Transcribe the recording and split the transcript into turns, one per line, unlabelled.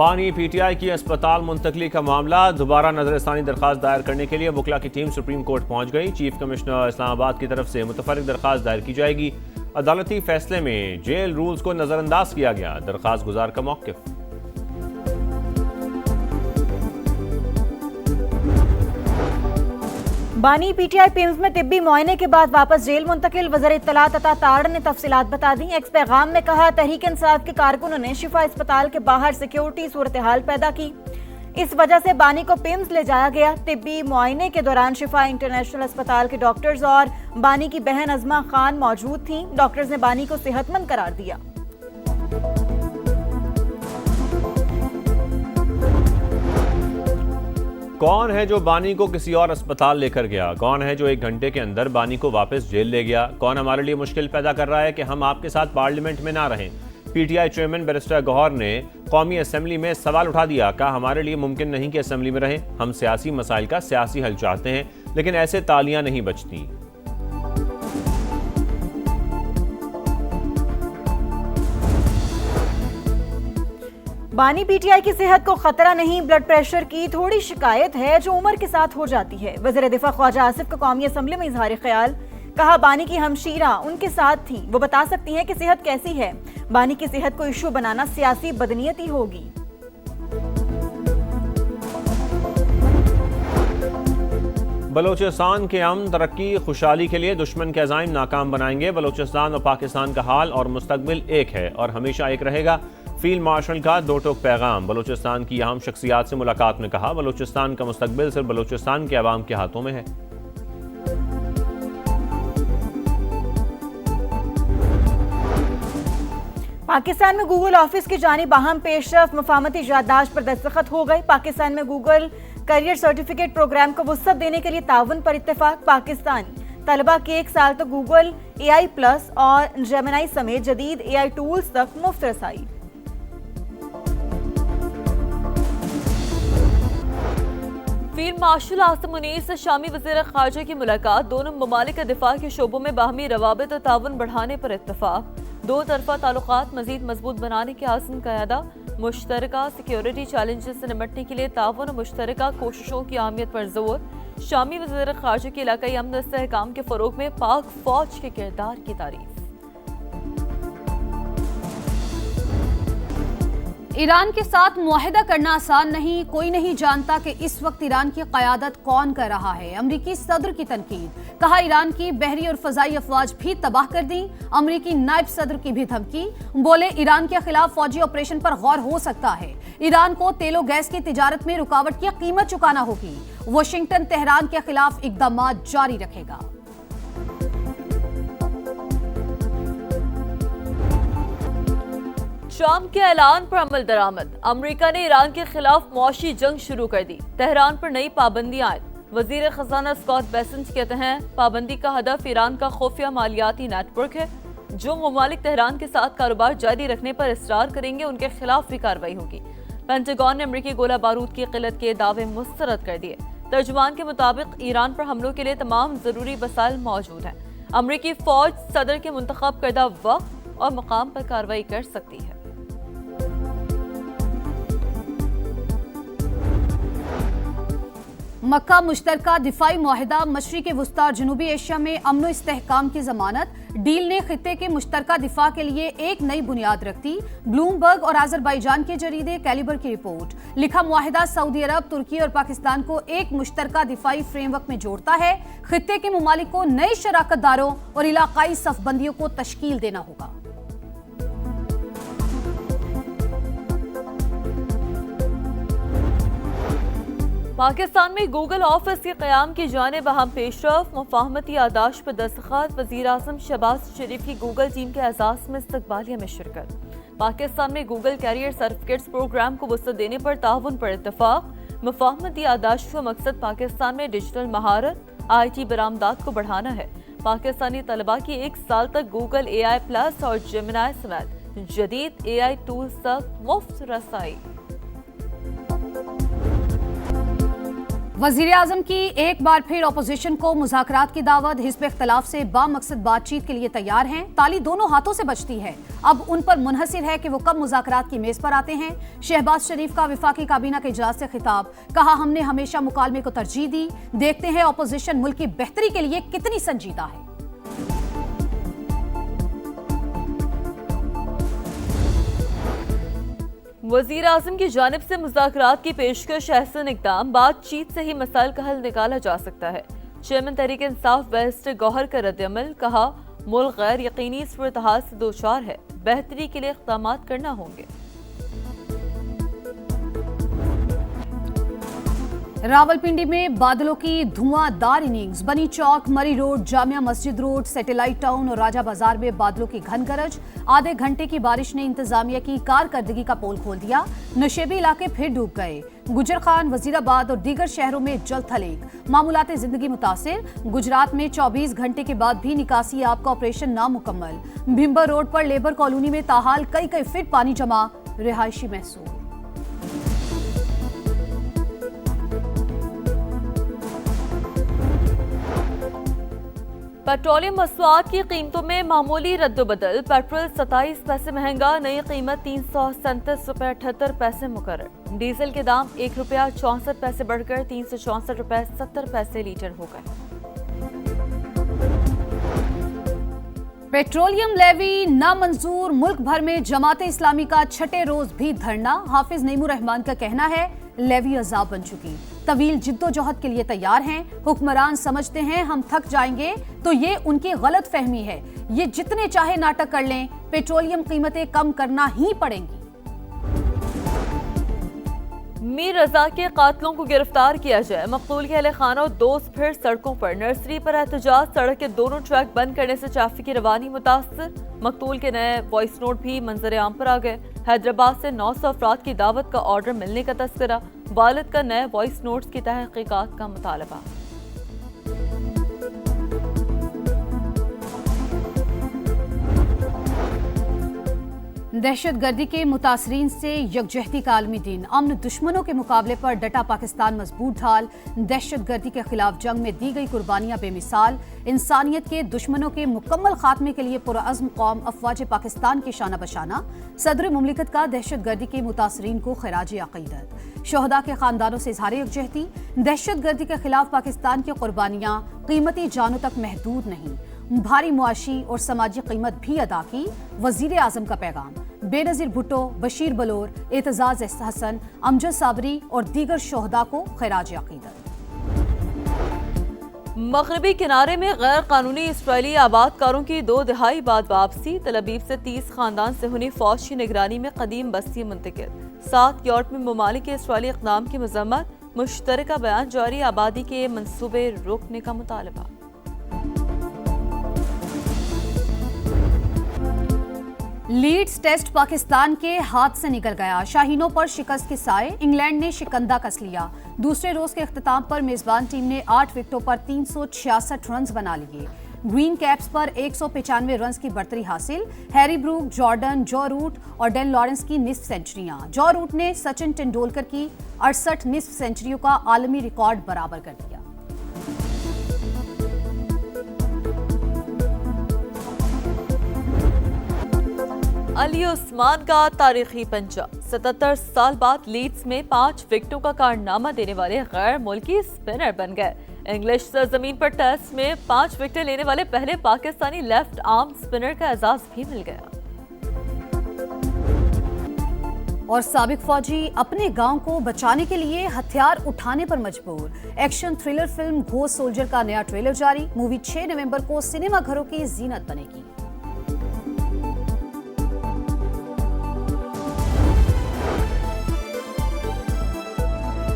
बानी पीटीआई की अस्पताल मुंतकली का मामला, दोबारा नजरसानी दरखास्त दायर करने के लिए वकला की टीम सुप्रीम कोर्ट पहुंच गई। चीफ कमिश्नर इस्लामाबाद की तरफ से मुतफर्रिक दरखास्त दायर की जाएगी। अदालती फैसले में जेल रूल्स को नजरअंदाज किया गया, दरखास्त गुजार का मौक़िफ़।
बानी पीटीआई पिम्स में तिब्बी मुआयने के बाद वापस जेल मुंतकिल। वज़ीर इत्तलात अता ताड़ ने तफसीलात बता दी। एक्स पैगाम में कहा, तहरीक इंसाफ के कारकुनों ने शिफा अस्पताल के बाहर सिक्योरिटी सूरत हाल पैदा की, इस वजह से बानी को पिम्स ले जाया गया। तिब्बी मुआयने के दौरान शिफा इंटरनेशनल अस्पताल के डॉक्टर्स और बानी की बहन अजमा खान मौजूद थीं। डॉक्टर्स ने बानी को सेहतमंद करार दिया।
कौन है जो बानी को किसी और अस्पताल लेकर गया? कौन है जो 1 घंटे के अंदर बानी को वापस जेल ले गया? कौन हमारे लिए मुश्किल पैदा कर रहा है कि हम आपके साथ पार्लियामेंट में ना रहें? पीटीआई चेयरमैन बैरिस्टर गौहर ने कौमी असेंबली में सवाल उठा दिया। कहा, हमारे लिए मुमकिन नहीं कि असेंबली में रहें। हम सियासी मसाइल का सियासी हल चाहते हैं, लेकिन ऐसे तालियां नहीं बचती।
बानी पीटीआई की सेहत को खतरा नहीं, ब्लड प्रेशर की थोड़ी शिकायत है जो उम्र के साथ हो जाती है। वज़ीर दिफा ख्वाजा आसिफ का कौमी असेंबली में इजहार ख्याल। कहा, बानी की हमशीरा उनके साथ थी, वो बता सकती हैं कि सेहत कैसी है। बानी की सेहत को इशू बनाना सियासी बदनीयती होगी।
बलोचिस्तान के अमन, तरक्की, खुशहाली के लिए दुश्मन के अज़ाइम नाकाम बनाएंगे। बलोचिस्तान और पाकिस्तान का हाल और मुस्तकबिल एक है और हमेशा एक रहेगा। फील्ड मार्शल का 2 टोक पैगाम। बलोचिस्तान की अहम शख्सियात से मुलाकात में कहा, बलोचिस्तान का मुस्तकबिल सिर्फ बलोचिस्तान के अवाम के हाथों में है।
पाकिस्तान में गूगल ऑफिस की जानिब अहम पेशरफ, मुफाहमती याददाश्त पर दस्तखत हो गए। पाकिस्तान में गूगल करियर सर्टिफिकेट प्रोग्राम को वुसअत देने के लिए ताउन पर इत्तेफाक। पाकिस्तानी तलबा के 1 साल तक गूगल AI प्लस और जेमिनी समेत जदीद AI टूल्स तक मुफ्त रसाई।
फील्ड मार्शल आसिम मुनीर से शामी वज़ीर ख़ारजा की मुलाकात। दोनों ममालिक के दिफा के शोबों में बाहमी रवाबित और ताउन बढ़ाने पर इत्तफाक। 2 तरफ़ा ताल्लुकात मज़ीद मजबूत बनाने के आज़म का अदा। मुश्तरका सिक्योरिटी चैलेंजेस से निपटने के लिए ताउन और मुश्तरका कोशिशों की अहमियत पर जोर। शामी वज़ीर ख़ारजा की इलाकाई अमन इस्तेहकाम के फ़रोग़ में पाक फ़ौज के किरदार की तारीफ।
ईरान के साथ मुआहिदा करना आसान नहीं, कोई नहीं जानता कि इस वक्त ईरान की क़यादत कौन कर रहा है। अमरीकी सदर की तनकीद। कहा, ईरान की बहरी और फ़ज़ाई अफवाज भी तबाह कर दी। अमरीकी नायब सदर की भी धमकी। बोले, ईरान के खिलाफ फौजी ऑपरेशन पर गौर हो सकता है। ईरान को तेलो गैस की तिजारत में रुकावट की कीमत चुकाना होगी। वाशिंगटन तेहरान के खिलाफ इक़दाम जारी रखेगा।
शाम के ऐलान पर अमल दरामद। अमरीका ने ईरान के खिलाफ मौशी जंग शुरू कर दी। तेहरान पर नई पाबंदियां आयद। वजीर खजाना स्कॉट बेसेंट कहते हैं, पाबंदी का हदफ ईरान का खुफिया मालियाती नेटवर्क है। जो ममालिक तेहरान के साथ कारोबार जारी रखने पर इसरार करेंगे, उनके खिलाफ भी कार्रवाई होगी। पेंटागन ने अमरीकी गोला बारूद की किल्लत के दावे मुस्तरद कर दिए। तर्जुमान के मुताबिक ईरान पर हमलों के लिए तमाम जरूरी वसाइल मौजूद हैं। अमरीकी फौज सदर के मुंतखब करदा वक्त और मकाम पर कार्रवाई कर सकती है।
मक्का मुश्तरका दिफाई मुआहिदा मशरिक़ वस्ता और जनूबी एशिया में अमन और इस्तेहकाम की जमानत। डील ने खित्ते के मुश्तरका दिफा के लिए एक नई बुनियाद रख दी। ब्लूमबर्ग और आज़रबाईजान के जरीदे कैलिबर की रिपोर्ट। लिखा, मुआहिदा सऊदी अरब, तुर्की और पाकिस्तान को एक मुश्तरका दिफाई फ्रेमवर्क में जोड़ता है। खित्ते के ममालिक को नए शराकतदारों और इलाकाई सफबंदियों को तश्कील देना होगा।
पाकिस्तान में गूगल ऑफिस के क़याम की जानिब अहम पेशरफ, मुफाहमती याददाश्त पर दस्तखत। वज़ीर आज़म शहबाज शरीफ की गूगल टीम के एजाज़ में इस्तकबालिया में शिरकत। पाकिस्तान में गूगल कैरियर सर्टिफिकेट्स प्रोग्राम को वसअत देने पर ताउन पर इत्तफाक। मुफाहमती याददाश्त का मकसद पाकिस्तान में डिजिटल महारत, IT बरामदात को बढ़ाना है। पाकिस्तानी तलबा की 1 साल तक गूगल AI प्लस और जेमिनी समेत जदीद AI टूल्स तक मुफ्त रसाई।
वजीर आजम की एक बार फिर अपोजिशन को मुज़ाकरात की दावत। हिज़्ब इख्तिलाफ से बामकसद बातचीत के लिए तैयार हैं। ताली दोनों हाथों से बजती है, अब उन पर मुनहसिर है कि वो कब मुज़ाकरात की मेज पर आते हैं। शहबाज शरीफ का वफाकी काबीना के इजलास से खिताब, कहा हमने हमेशा मुकालमे को तरजीह दी, देखते हैं अपोजिशन मुल्क की बेहतरी के लिए कितनी संजीदा है।
वजीर आजम की जानिब से मुज़ाकरात की पेशकश एहसन इक़दाम, बातचीत से ही मसाइल का हल निकाला जा सकता है। चेयरमैन तहरीक इंसाफ बैरिस्टर गौहर का रद्द-ए-अमल, कहा मुल्क गैर यकीनी सूरत-हाल से दोचार है, बेहतरी के लिए इक़दाम करना होंगे।
रावलपिंडी में बादलों की धुआंधार इनिंग्स, बनी चौक, मरी road, Jamia Masjid road, satellite town और राजा बाजार में बादलों की घन गरज। आधे घंटे की बारिश ने इंतजामिया की कारकर्दगी का पोल खोल दिया, नशेबी इलाके फिर डूब गए। गुजर खान, वजीराबाद और दीगर शहरों में जल थलेग, मामूलात जिंदगी मुतासिर। गुजरात में 24 घंटे के बाद भी निकासी आब का ऑपरेशन नामुकम्मल। भिम्बर रोड पर लेबर कॉलोनी में ताहाल कई फीट पानी जमा, रिहायशी महसूल।
पेट्रोलियम मसनूआत की कीमतों में मामूली रद्दोबदल, पेट्रोल 27 पैसे महंगा, नई कीमत 337 रुपये 78 पैसे मुकर्रर। डीजल के दाम 1 रुपया 64 पैसे बढ़कर 364 रुपये 70 पैसे लीटर हो गए।
पेट्रोलियम लेवी नामंजूर, मुल्क भर में जमात इस्लामी का छठे रोज भी धरना। हाफिज नईमुर रहमान का कहना है लेवी अजाब बन चुकी, तवील जिद्दोजहद के लिए तैयार हैं। हुक्मरान समझते हैं हम थक जाएंगे, तो ये उनकी गलत फहमी है। ये जितने चाहे नाटक कर लें, पेट्रोलियम कीमतें कम करना ही पड़ेंगी।
मीर रजा के कातलों को गिरफ्तार किया जाए, मकतूल के अहले खाना और दोस्त फिर सड़कों पर। नर्सरी पर एहतजाज, सड़क के दोनों ट्रैक बंद करने से ट्रैफिक की रवानी मुतासर। मकतूल के नए वॉइस नोट भी मंजर आम पर आ गए। हैदराबाद से 900 अफराद की दावत का ऑर्डर मिलने का तस्करा, वालिद का नए वॉइस नोट्स की तहकीकात का मुतालबा।
दहशतगर्दी के मुतासरीन से यकजहती का आलमी दिन, अमन दुश्मनों के मुकाबले पर डटा पाकिस्तान मजबूत ढाल। दहशतगर्दी के खिलाफ जंग में दी गई कुर्बानियां बेमिसाल, इंसानियत के दुश्मनों के मुकम्मल खात्मे के लिए पुरअज़्म कौम अफवाज पाकिस्तान की शाना बशाना। सदर मुमलिकत का दहशतगर्दी के मुतासरीन को खिराज अक़ीदत, शोहदा के खानदानों से इजहार यकजहती। दहशतगर्दी के खिलाफ पाकिस्तान की कुर्बानियां कीमती जानों तक महदूद नहीं, भारी मुआशी और समाजी कीमत भी अदा की। वजीर आजम का पैगाम, बेनज़ीर भुट्टो, बशीर बलोर, एतजाज हसन, अमजद साबरी और दीगर शोहदा को खिराज अक़ीदत।
मगरबी किनारे में गैर कानूनी इसराइली आबादकारों की 2 दहाई बाद वापसी। तल अवीव से 30 खानदान सेहूनी फौज की निगरानी में कदीम बस्ती मुंतकिल। 7 यूरोपीय ममालिक के इसराइली इक़दाम की मज़म्मत, मुश्तरका बयान जारी, आबादी के मंसूबे रोकने का मुतालबा।
लीड्स टेस्ट पाकिस्तान के हाथ से निकल गया, शाहीनों पर शिकस्त के साए इंग्लैंड ने शिकंदा कस लिया। दूसरे रोज के इख्तिताम पर मेजबान टीम ने 8 विकेटों पर 366 रन बना लिए। ग्रीन कैप्स पर 195 रन की बढ़तरी हासिल। हैरी ब्रूक, जॉर्डन, जो रूट और डेन लॉरेंस की निस्फ सेंचुरियां। जो रूट ने सचिन तेंदुलकर की 68 निस्फ सेंचुरियों का आलमी रिकॉर्ड बराबर कर दिया।
अली उस्मान का तारीखी पंजा, 77 साल बाद लीड्स में 5 विकेटों का कारनामा देने वाले गैर मुल्की स्पिनर बन गए। इंग्लिश सरजमीन पर टेस्ट में 5 विकेटें लेने वाले पहले पाकिस्तानी लेफ्ट आर्म स्पिनर का एजाज भी मिल गया।
और साबिक फौजी अपने गांव को बचाने के लिए हथियार उठाने पर मजबूर। Action thriller film ghost soldier का नया ट्रेलर जारी। मूवी 6 नवंबर को सिनेमा घरों की जीनत बनेगी।